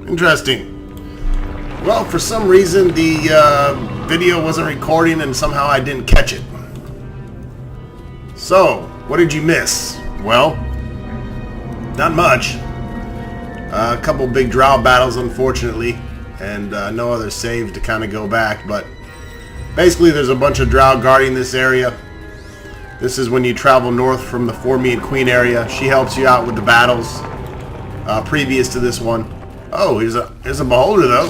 Interesting. Well, for some reason the video wasn't recording and somehow I didn't catch it. So, what did you miss? Well, not much. A couple big drow battles, unfortunately, and no other save to kind of go back, but basically there's a bunch of drow guarding this area. This is when you travel north from the Formy and Queen area. She helps you out with the battles previous to this one. Oh, here's a beholder though.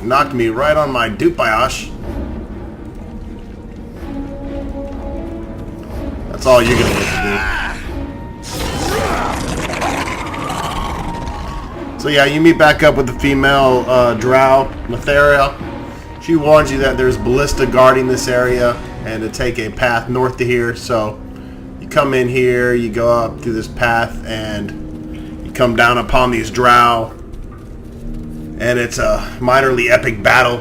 Knocked me right on my dupayosh. That's all you're gonna get to do. So yeah, you meet back up with the female drow, Matheria. She warns you that there's ballista guarding this area and to take a path north to here. So you come in here, you go up through this path, and you come down upon these drow. And it's a minorly epic battle.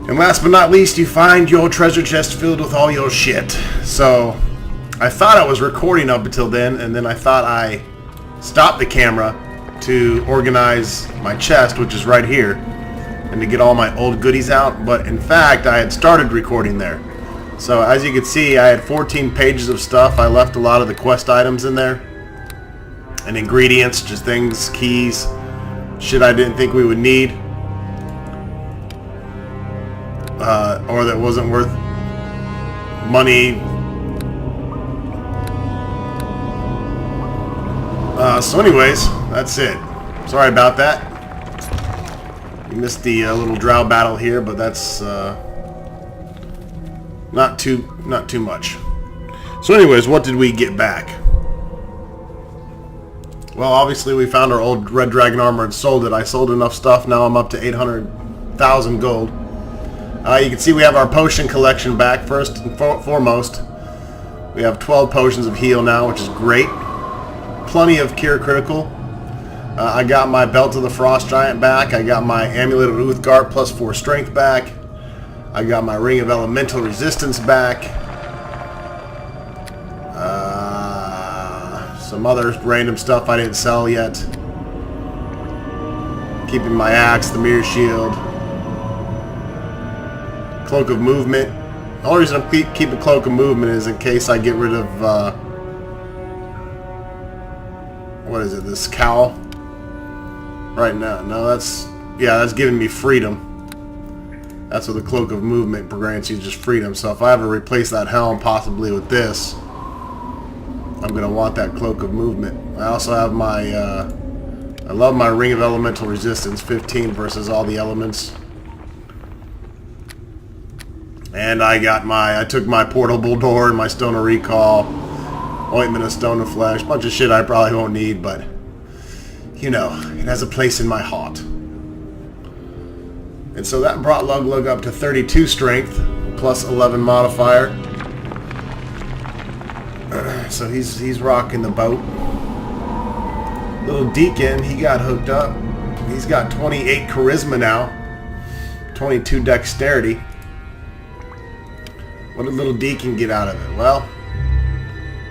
And last but not least, you find your treasure chest filled with all your shit. So I thought I was recording up until then, and then I thought I stopped the camera to organize my chest, which is right here, and to get all my old goodies out. But in fact, I had started recording there. So as you can see, I had 14 pages of stuff. I left a lot of the quest items in there, and ingredients, just things, keys, shit I didn't think we would need, or that wasn't worth money. So anyways, that's it. Sorry about that. You missed the little drow battle here, but that's not too much. So anyways, what did we get back? Well, obviously we found our old red dragon armor and sold it. I sold enough stuff. Now I'm up to 800,000 gold. You can see we have our potion collection back. First and foremost, we have 12 potions of heal now, which is great. Plenty of cure critical. I got my belt of the frost giant back. I got my amulet of Uthgardt plus 4 strength back. I got my ring of elemental resistance back. Some other random stuff I didn't sell yet. Keeping my axe, the mirror shield, cloak of movement. The only reason I'm keeping cloak of movement is in case I get rid of what is it? This cowl. Right now, no, that's giving me freedom. That's what the cloak of movement grants you, just freedom. So if I ever replace that helm, possibly with this, I'm going to want that cloak of movement. I also have my, I love my ring of elemental resistance, 15 versus all the elements. And I took my portable door and my stone of recall, ointment of stone of flesh, bunch of shit I probably won't need, but, you know, it has a place in my heart. And so that brought Lug up to 32 strength, plus 11 modifier. So he's rocking the boat. Little Deacon, he got hooked up. He's got 28 charisma now, 22 dexterity. What did little Deacon get out of it? Well,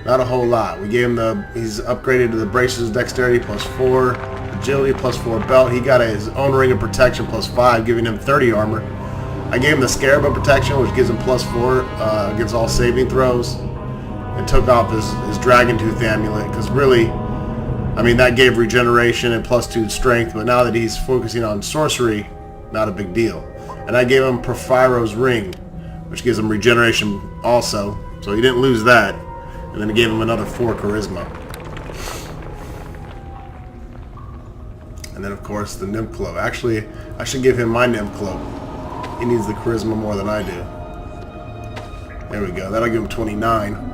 not a whole lot. We gave him he's upgraded to the braces dexterity plus 4, agility plus 4 belt. He got his own ring of protection plus 5, giving him 30 armor. I gave him the scarab of protection, which gives him plus 4 against all saving throws. And took off his dragon tooth amulet, because really, I mean, that gave regeneration and plus 2 strength, but now that he's focusing on sorcery, not a big deal. And I gave him Porphyro's ring, which gives him regeneration also, so he didn't lose that. And then I gave him another 4 charisma. And then of course the nymph cloak. Actually, I should give him my nymph cloak. He needs the charisma more than I do. There we go, that'll give him 29.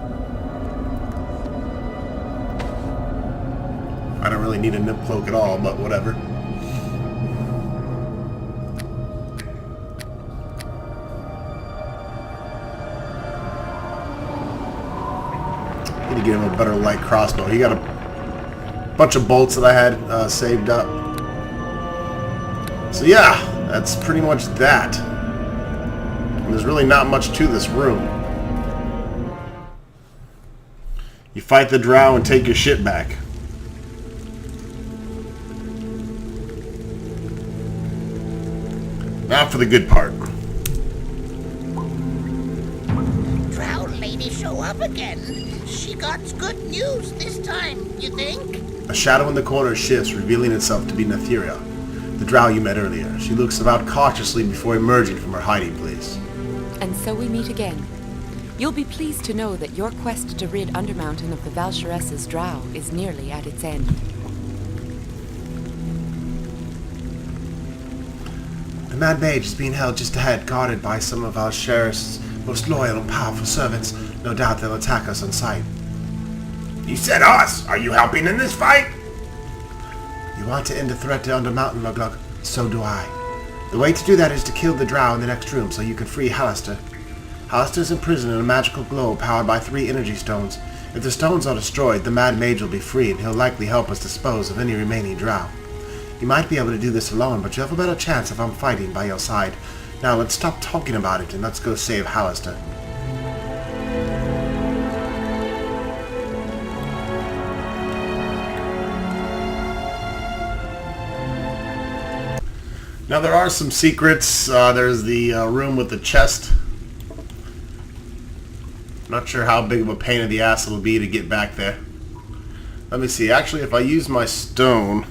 I don't really need a nymph cloak at all, but whatever. Need to get him a better light crossbow. He got a bunch of bolts that I had saved up. So yeah, that's pretty much that. And there's really not much to this room. You fight the drow and take your shit back. Now for the good part. Drow lady show up again. She got good news this time, you think? A shadow in the corner shifts, revealing itself to be Netheria, the drow you met earlier. She looks about cautiously before emerging from her hiding place. And so we meet again. You'll be pleased to know that your quest to rid Undermountain of the Valsharess's drow is nearly at its end. The Mad Mage is being held just ahead, guarded by some of our sheriff's most loyal and powerful servants. No doubt they'll attack us on sight. You said us! Are you helping in this fight? You want to end the threat to Undermountain, Muglug? So do I. The way to do that is to kill the drow in the next room so you can free Hallister. Hallister's imprisoned in a magical globe powered by 3 energy stones. If the stones are destroyed, the Mad Mage will be free and he'll likely help us dispose of any remaining drow. You might be able to do this alone, but you have a better chance if I'm fighting by your side. Now let's stop talking about it and let's go save Hallister. Now there are some secrets. There's the room with the chest. Not sure how big of a pain in the ass it'll be to get back there. Let me see. Actually, if I use my stone...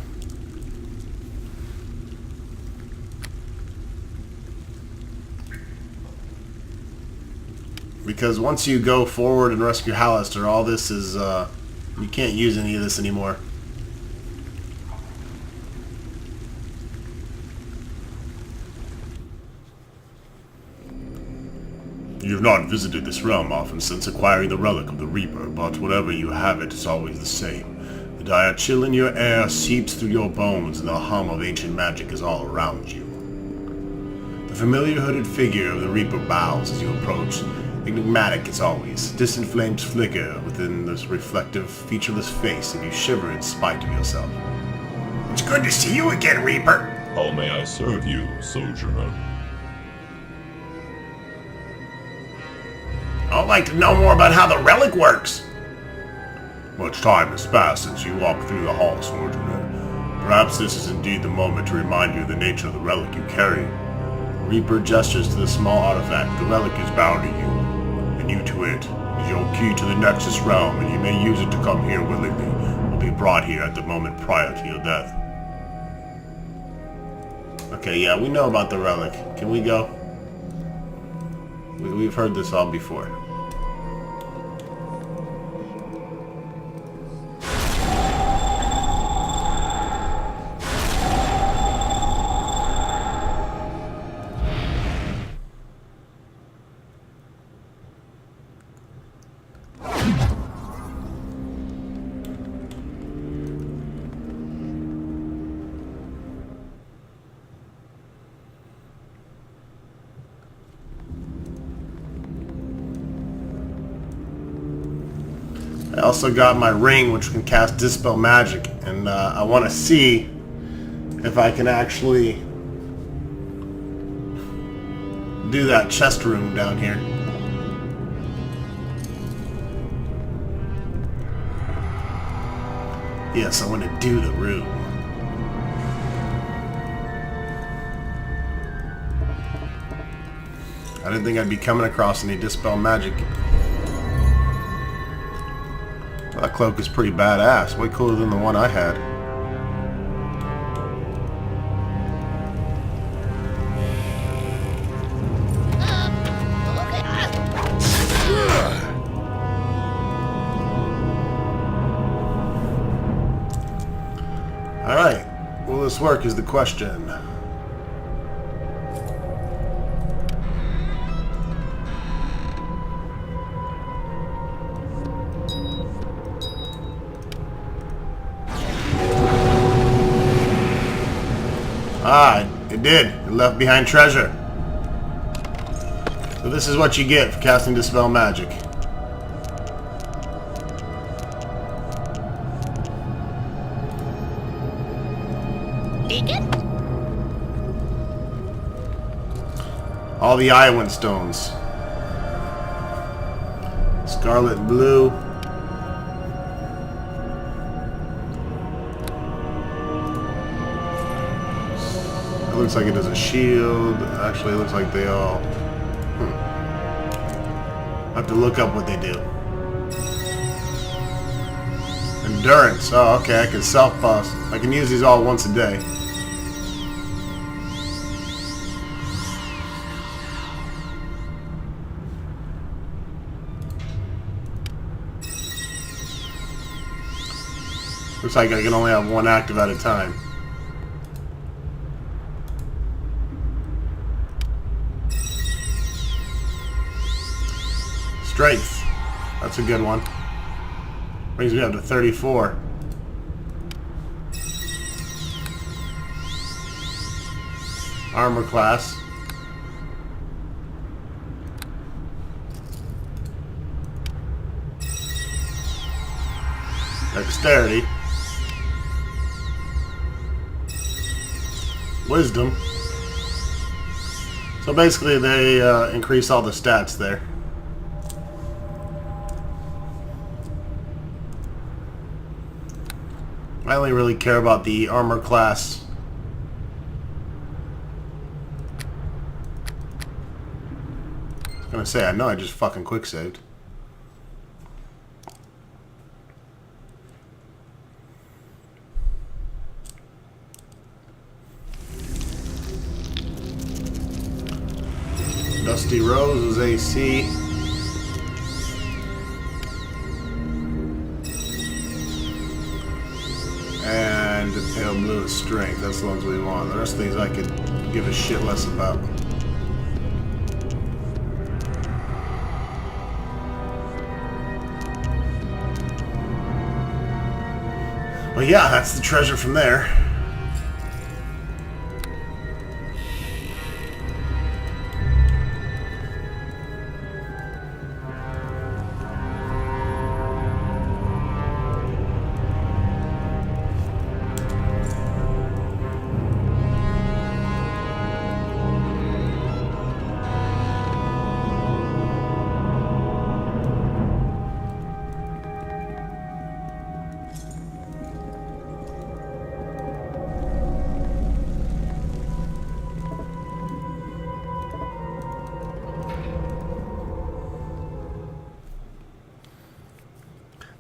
Because once you go forward and rescue Hallister, all this is... you can't use any of this anymore. You have not visited this realm often since acquiring the relic of the Reaper, but whatever you have it is always the same. The dire chill in your air seeps through your bones and the hum of ancient magic is all around you. The familiar hooded figure of the Reaper bows as you approach, enigmatic as always. Distant flames flicker within this reflective, featureless face and you shiver in spite of yourself. It's good to see you again, Reaper. How may I serve you, Sojourner? I'd like to know more about how the relic works. Much time has passed since you walked through the halls, Sojourner. Perhaps this is indeed the moment to remind you of the nature of the relic you carry. Reaper gestures to the small artifact. The relic is bound to you, and you to it. It is your key to the Nexus realm, and you may use it to come here willingly, or be brought here at the moment prior to your death. Okay, yeah, we know about the relic. Can we go? We've heard this all before. I also got my ring, which can cast Dispel Magic, and I want to see if I can actually do that chest room down here. Yes, I want to do the room. I didn't think I'd be coming across any Dispel Magic. That cloak is pretty badass. Way cooler than the one I had. Alright. Will this work is the question. Ah, it did. It left behind treasure. So this is what you get for casting Dispel Magic. Deacon? All the Iowan stones. Scarlet and blue. looks like it does a shield. Actually, it looks like they all... I have to look up what they do. Endurance. Oh, okay. I can self-bust. I can use these all once a day. Looks like I can only have one active at a time. Strength. That's a good one. Brings me up to 34. Armor class. Dexterity. Wisdom. So basically they increase all the stats there. I only really care about the armor class. I was gonna say, I know I just fucking quick saved. Dusty Rose is AC. And the Pale Blue is Strength. That's the ones we want. The rest of these I could give a shit less about. Well, yeah, that's the treasure from there.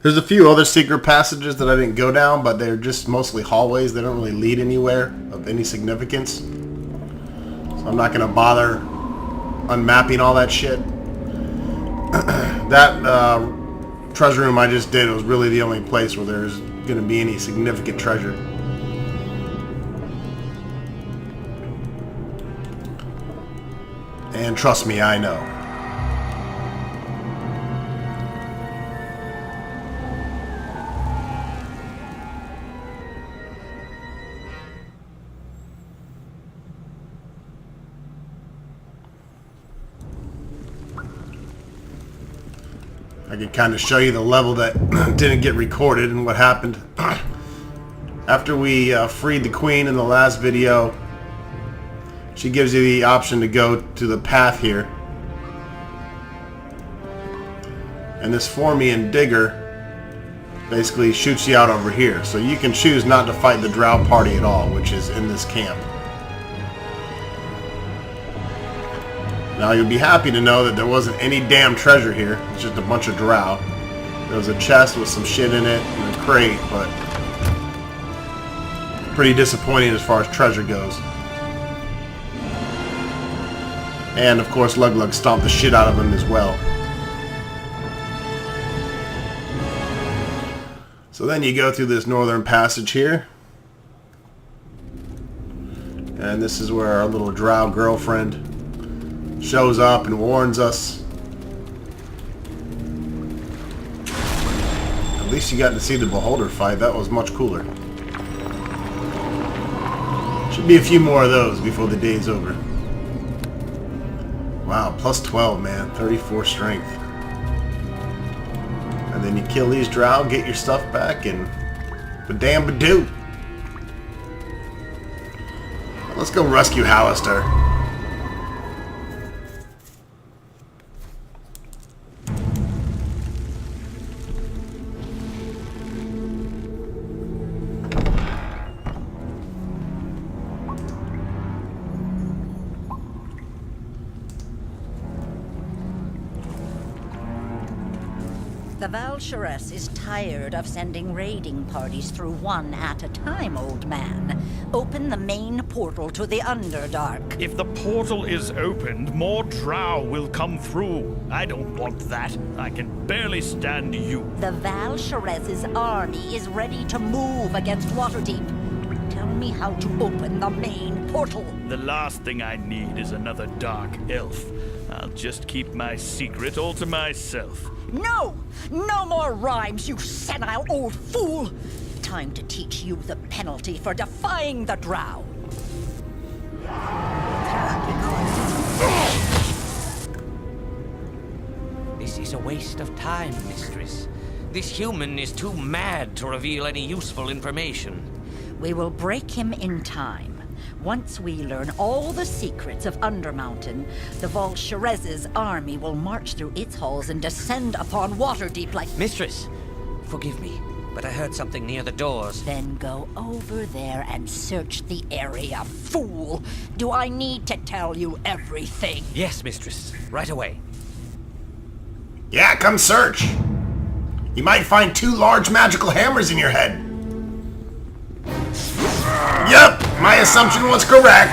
There's a few other secret passages that I didn't go down, but they're just mostly hallways. They don't really lead anywhere of any significance. So I'm not going to bother unmapping all that shit. That treasure room I just did was really the only place where there's going to be any significant treasure. And trust me, I know. I can kind of show you the level that didn't get recorded and what happened. After we freed the queen in the last video, she gives you the option to go to the path here. And this Formian digger basically shoots you out over here. So you can choose not to fight the drow party at all, which is in this camp. Now you'll be happy to know that there wasn't any damn treasure here. It's just a bunch of drow. There was a chest with some shit in it and a crate, but pretty disappointing as far as treasure goes. And of course Lug stomped the shit out of him as well. So then you go through this northern passage here. And this is where our little drow girlfriend shows up and warns us. At least you got to see the Beholder fight. That was much cooler. Should be a few more of those before the day's over. Wow, plus 12, man. 34 strength. And then you kill these drow, get your stuff back, and ba-damn ba-doo. Let's go rescue Hallister. The Valshires is tired of sending raiding parties through one at a time, old man. Open the main portal to the Underdark. If the portal is opened, more drow will come through. I don't want that. I can barely stand you. The Valshires' army is ready to move against Waterdeep. Tell me how to open the main portal. The last thing I need is another dark elf. I'll just keep my secret all to myself. No! No more rhymes, you senile old fool! Time to teach you the penalty for defying the drow. This is a waste of time, mistress. This human is too mad to reveal any useful information. We will break him in time. Once we learn all the secrets of Undermountain, the Valshires' army will march through its halls and descend upon Waterdeep like... Mistress, forgive me, but I heard something near the doors. Then go over there and search the area, fool! Do I need to tell you everything? Yes, mistress. Right away. Yeah, come search. You might find 2 large magical hammers in your head. Yep, my assumption was correct.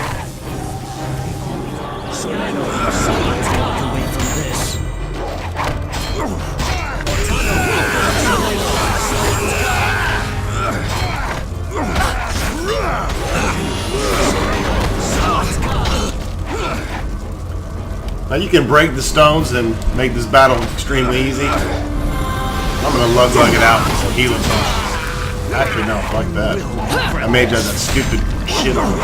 Now you can break the stones and make this battle extremely easy. I'm gonna lug it out with some healing potions. Actually, no, fuck that. I made that stupid shit on me.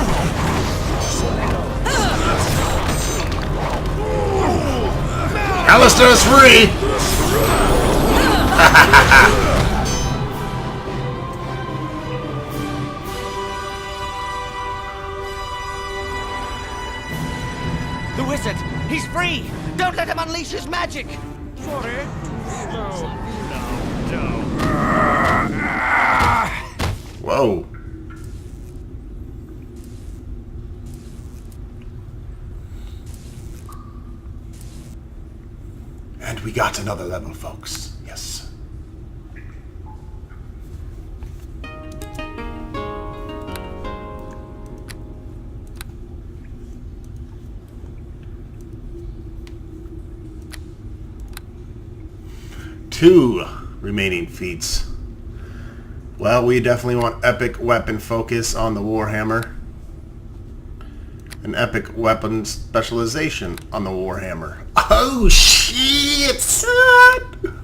Alistair is free! The wizard! He's free! Don't let him unleash his magic! Sorry. No. Whoa. And we got another level, folks. Yes. Two remaining feats. Well, we definitely want epic weapon focus on the Warhammer. An epic weapon specialization on the Warhammer. Oh shit, son!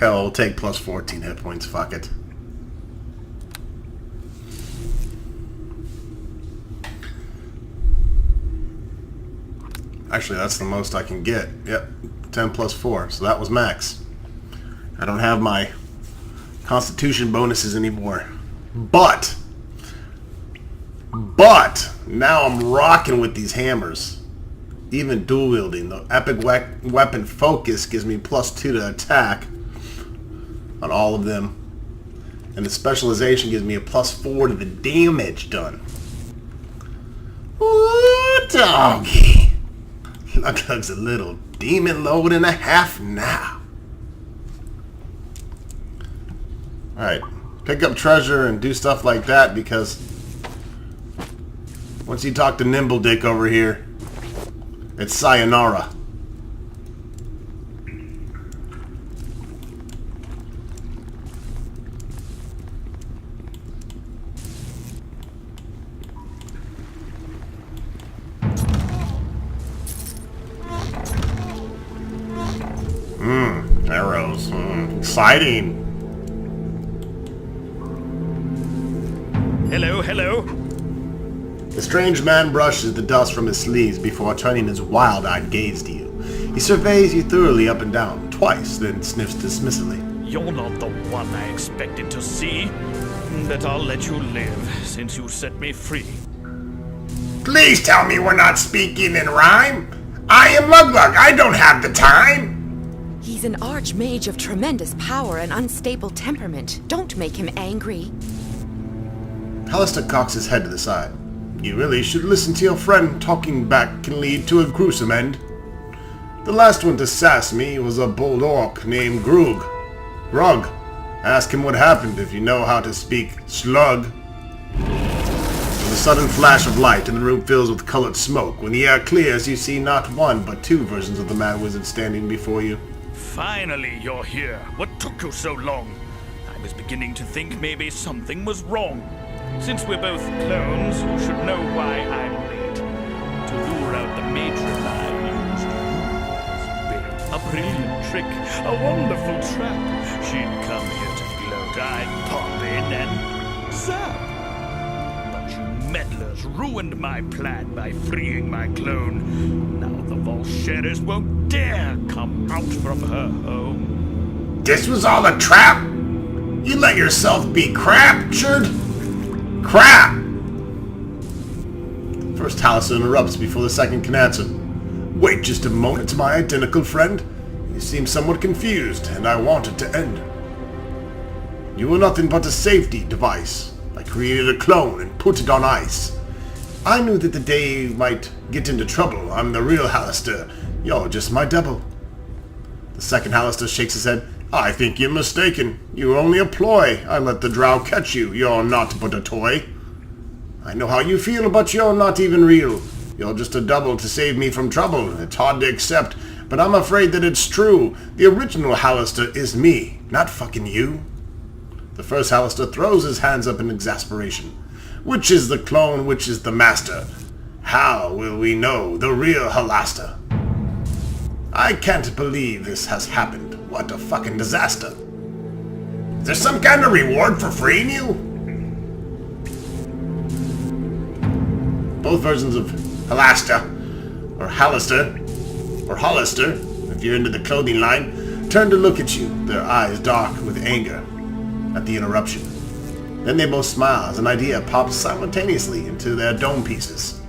Hell, we'll take plus 14 hit points, fuck it. Actually, that's the most I can get. Yep, 10 plus 4, so that was max. I don't have my Constitution bonuses anymore. But now I'm rocking with these hammers. Even dual wielding. The epic weapon focus gives me plus 2 to attack on all of them. And the specialization gives me a plus 4 to the damage done. Ooh, doggy. Lug's a little demon load and a half now. Alright, pick up treasure and do stuff like that, because once you talk to Nimble Dick over here, it's sayonara. Arrows. Exciting. Hello, hello. The strange man brushes the dust from his sleeves before turning his wild-eyed gaze to you. He surveys you thoroughly up and down, twice, then sniffs dismissively. You're not the one I expected to see. But I'll let you live, since you set me free. Please tell me we're not speaking in rhyme. I am Luglug. I don't have the time. He's an archmage of tremendous power and unstable temperament. Don't make him angry. Alistair cocks his head to the side. You really should listen to your friend. Talking back can lead to a gruesome end. The last one to sass me was a bold orc named Grug. Ask him what happened if you know how to speak slug. With a sudden flash of light and the room fills with colored smoke. When the air clears, you see not one but two versions of the Mad Wizard standing before you. Finally, you're here. What took you so long? I was beginning to think maybe something was wrong. Since we're both clones, you should know why I'm late. To lure out the matron, I used you as bait. A brilliant trick, a wonderful trap. She'd come here to gloat, I'd pop in and zap. But you meddlers ruined my plan by freeing my clone. Now the Volsheres won't dare come out from her home. This was all a trap? You let yourself be captured? Crap! First Hallister interrupts before the second can answer. Wait just a moment, my identical friend. You seem somewhat confused, and I want it to end. You were nothing but a safety device. I created a clone and put it on ice. I knew that the day you might get into trouble. I'm the real Hallister. You're just my double. The second Hallister shakes his head. I think you're mistaken. You're only a ploy. I let the drow catch you. You're not but a toy. I know how you feel, but you're not even real. You're just a double to save me from trouble. It's hard to accept, but I'm afraid that it's true. The original Hallister is me, not fucking you. The first Hallister throws his hands up in exasperation. Which is the clone, which is the master? How will we know the real Hallister? I can't believe this has happened. What a fucking disaster. Is there some kind of reward for freeing you? Both versions of Hallister, or Hallister, or Hollister, if you're into the clothing line, turn to look at you, their eyes dark with anger at the interruption. Then they both smile as an idea pops simultaneously into their dome pieces.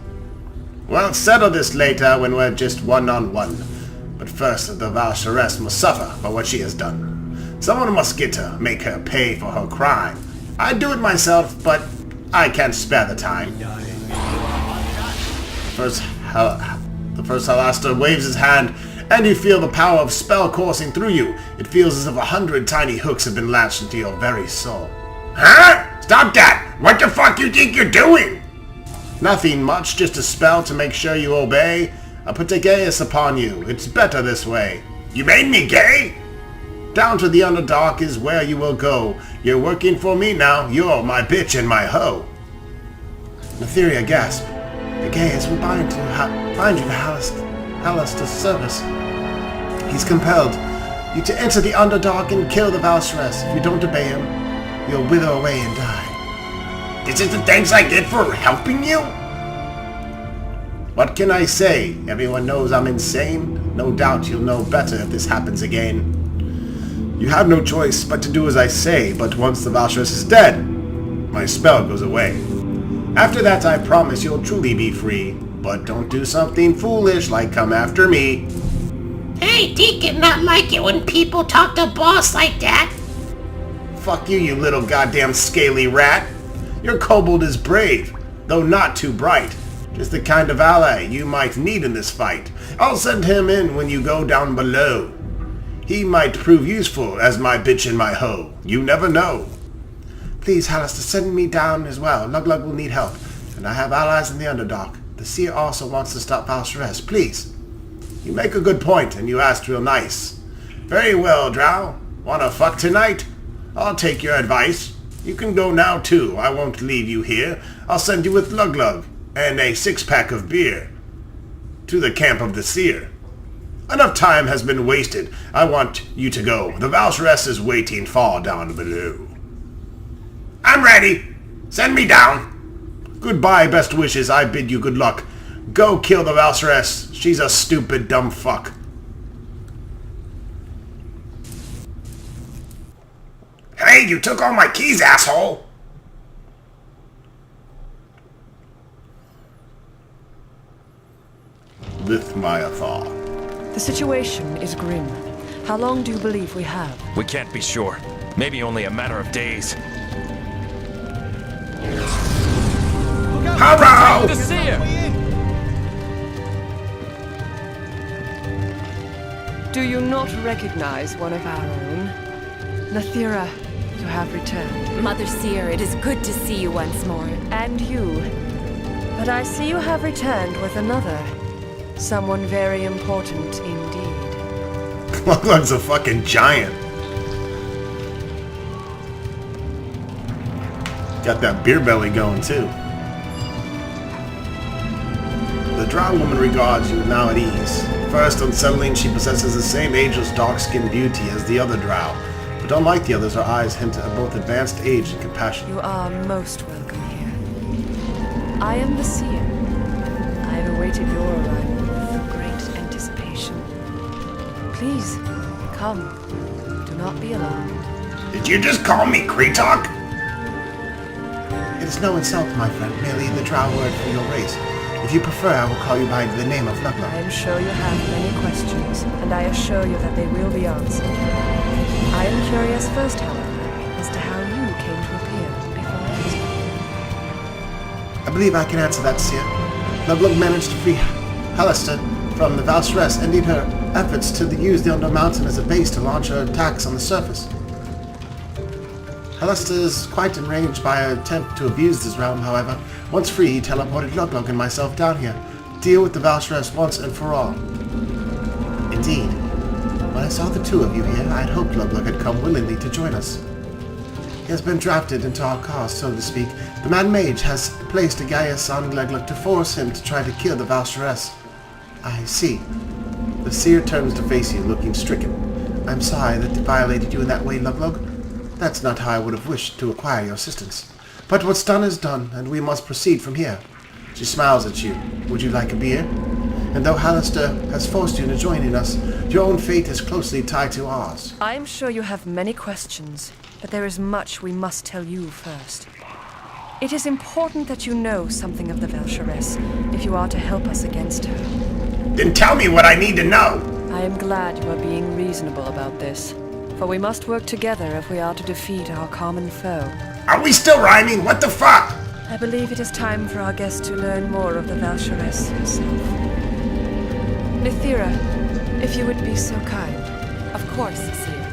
We'll settle this later when we're just one-on-one. But first, the Valsharess must suffer for what she has done. Someone must get her, make her pay for her crime. I'd do it myself, but I can't spare the time. The first Hallister waves his hand, and you feel the power of spell coursing through you. It feels as if 100 tiny hooks have been latched into your very soul. Huh? Stop that! What the fuck you think you're doing? Nothing much, just a spell to make sure you obey. I put a gayus upon you. It's better this way. You made me gay? Down to the Underdark is where you will go. You're working for me now. You're my bitch and my hoe. Netheria gasped. The gayus will bind you to Hallister's service. He's compelled you to enter the Underdark and kill the Valsharess. If you don't obey him, you'll wither away and die. This is the thanks I get for helping you? What can I say? Everyone knows I'm insane. No doubt you'll know better if this happens again. You have no choice but to do as I say, but once the Valsharess is dead, my spell goes away. After that, I promise you'll truly be free. But don't do something foolish like come after me. Hey, Deacon, not like it when people talk to boss like that. Fuck you, you little goddamn scaly rat. Your kobold is brave, though not too bright. Just the kind of ally you might need in this fight. I'll send him in when you go down below. He might prove useful as my bitch and my hoe. You never know. Please, Hallister, send me down as well. Luglug will need help, and I have allies in the Underdark. The seer also wants to stop Valsharess. Please. You make a good point, and you asked real nice. Very well, drow. Wanna fuck tonight? I'll take your advice. You can go now, too. I won't leave you here. I'll send you with Luglug and a 6-pack of beer to the camp of the seer. Enough time has been wasted. I want you to go. The Valsharess is waiting far down below. I'm ready. Send me down. Goodbye, best wishes. I bid you good luck. Go kill the Valsharess. She's a stupid, dumb fuck. Hey, you took all my keys, asshole! Lithmyathar. The situation is grim. How long do you believe we have? We can't be sure. Maybe only a matter of days. Hello! The seer! Do you not recognize one of our own? Nathira, you have returned. Mother Seer, it is good to see you once more. And you. But I see you have returned with another. Someone very important indeed. Lug's a fucking giant. Got that beer belly going too. The Drow woman regards you now at ease. First, unsettling, she possesses the same ageless dark-skinned beauty as the other Drow, but unlike the others, her eyes hint at both advanced age and compassion. You are most welcome here. I am the Seer. I have awaited your arrival with great anticipation. Please, come. Do not be alarmed. Did you just call me Kretok? It is no insult, my friend, merely the Drow word for your race. If you prefer, I will call you by the name of Lugla. I am sure you have many questions, and I assure you that they will be answered. I am curious first, however, as to how you came to appear before us. I believe I can answer that, Seer. Luglug managed to free Halaster from the Valshress, ending her efforts to use the Undermountain as a base to launch her attacks on the surface. Halaster is quite enraged by her attempt to abuse this realm, however. Once free, he teleported Luglug and myself down here to deal with the Valshress once and for all. Indeed. When I saw the two of you here, I had hoped Luglug had come willingly to join us. He has been drafted into our cause, so to speak. The Mad Mage has placed a Gaius on Luglug to force him to try to kill the Valshress. I see. The Seer turns to face you, looking stricken. I'm sorry that they violated you in that way, Luglug. That's not how I would have wished to acquire your assistance. But what's done is done, and we must proceed from here. She smiles at you. Would you like a beer? And though Halaster has forced you into joining us, your own fate is closely tied to ours. I am sure you have many questions, but there is much we must tell you first. It is important that you know something of the Valshress, if you are to help us against her. Then tell me what I need to know! I am glad you are being reasonable about this. For we must work together if we are to defeat our common foe. Are we still rhyming? What the fuck? I believe it is time for our guest to learn more of the Valshress herself. Nathira, if you would be so kind. Of course, Seer.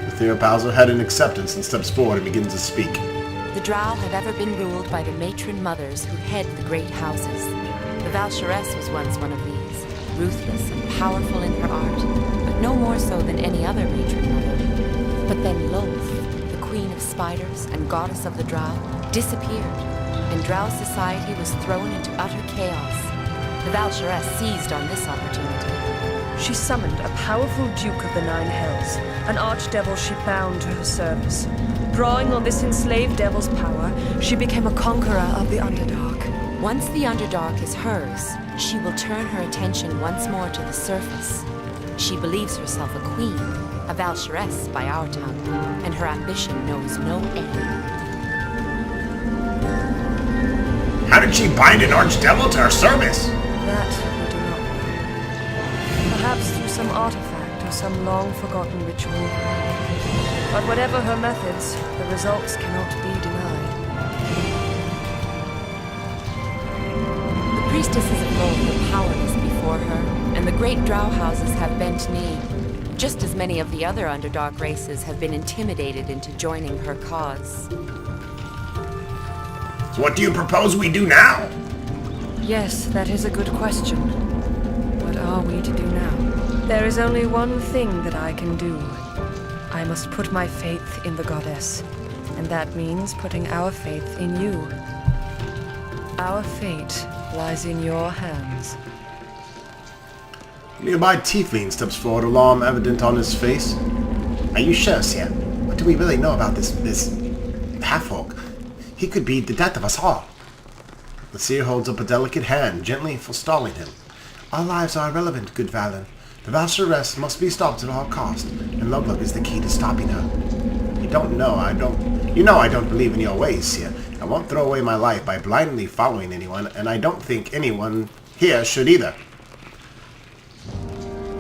Nathira bows her head in acceptance and steps forward and begins to speak. The Drow have ever been ruled by the matron mothers who head the great houses. The Valshress was once one of these, ruthless and powerful in her art, but no more so than any other matron mother. But then Lolth, the queen of spiders and goddess of the Drow, disappeared, and Drow society was thrown into utter chaos. The Valshress seized on this opportunity. She summoned a powerful Duke of the Nine Hells, an archdevil she bound to her service. Drawing on this enslaved devil's power, she became a conqueror of the Underdark. Once the Underdark is hers, she will turn her attention once more to the surface. She believes herself a queen, a Valshress by our tongue, and her ambition knows no end. How did she bind an archdevil to her service? That we do not know. Perhaps through some artifact or some long-forgotten ritual. But whatever her methods, the results cannot be denied. The priestesses of Lolth are powerless before her, and the great Drow houses have bent knee. Just as many of the other Underdark races have been intimidated into joining her cause. So what do you propose we do now? Yes, that is a good question. What are we to do now? There is only one thing that I can do. I must put my faith in the goddess, and that means putting our faith in you. Our fate lies in your hands. A nearby tiefling steps forward, alarm evident on his face. Are you sure, Seer? What do we really know about this half-orc? He could be the death of us all. The Seer holds up a delicate hand, gently forestalling him. Our lives are irrelevant, good Valen. The Valshress must be stopped at all cost, and Luglug is the key to stopping her. You know I don't believe in your ways, Seer. I won't throw away my life by blindly following anyone, and I don't think anyone here should either.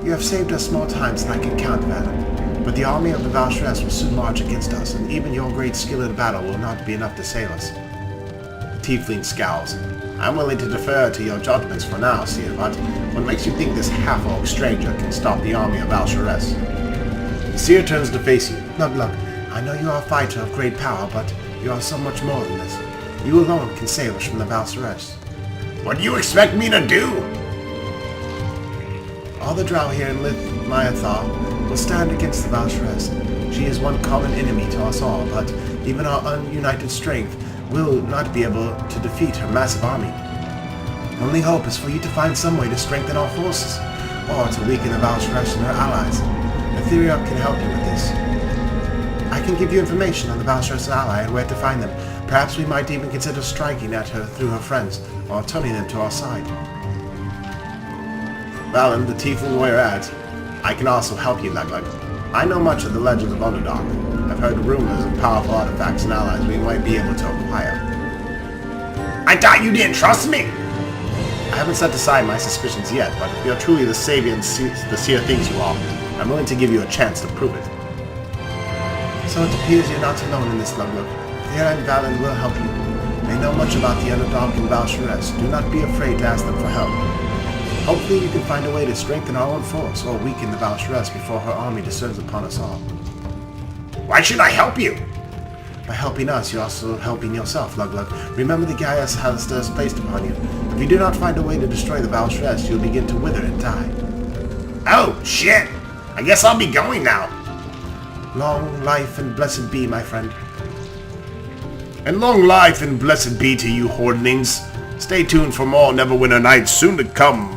You have saved us more times than I can count, Valen. But the army of the Valshress will soon march against us, and even your great skill in battle will not be enough to save us. The tiefling scowls. I'm willing to defer to your judgments for now, Seer, but what makes you think this half-orc stranger can stop the army of Valsharess? The Seer turns to face you. Look, I know you are a fighter of great power, but you are so much more than this. You alone can save us from the Valsharess. What do you expect me to do? All the drow here in Lith-Myathar will stand against the Valsharess. She is one common enemy to us all, but even our ununited strength will not be able to defeat her massive army. Only hope is for you to find some way to strengthen our forces, or to weaken the Valsharess and her allies. Etheria can help you with this. I can give you information on the Valsharess ally and where to find them. Perhaps we might even consider striking at her through her friends, or turning them to our side. Valen, the tiefling warrior, adds, I can also help you, Lug. I know much of the legends of Underdark. I've heard rumors of powerful artifacts and allies we might be able to acquire. I thought you didn't trust me! I haven't set aside my suspicions yet, but if you're truly the savior and the seer thinks you are, I'm willing to give you a chance to prove it. So it appears you're not alone in this, Lug. Thea and Valen will help you. They know much about the Underdark and Valsharess. Do not be afraid to ask them for help. Hopefully you can find a way to strengthen our own force or weaken the Valsharess before her army descends upon us all. Why should I help you? By helping us, you're also helping yourself, Lug. Remember the Gaius has placed upon you. If you do not find a way to destroy the Valsharess, you'll begin to wither and die. Oh, shit! I guess I'll be going now. Long life and blessed be, my friend. And long life and blessed be to you, Hordlings. Stay tuned for more Neverwinter Nights soon to come.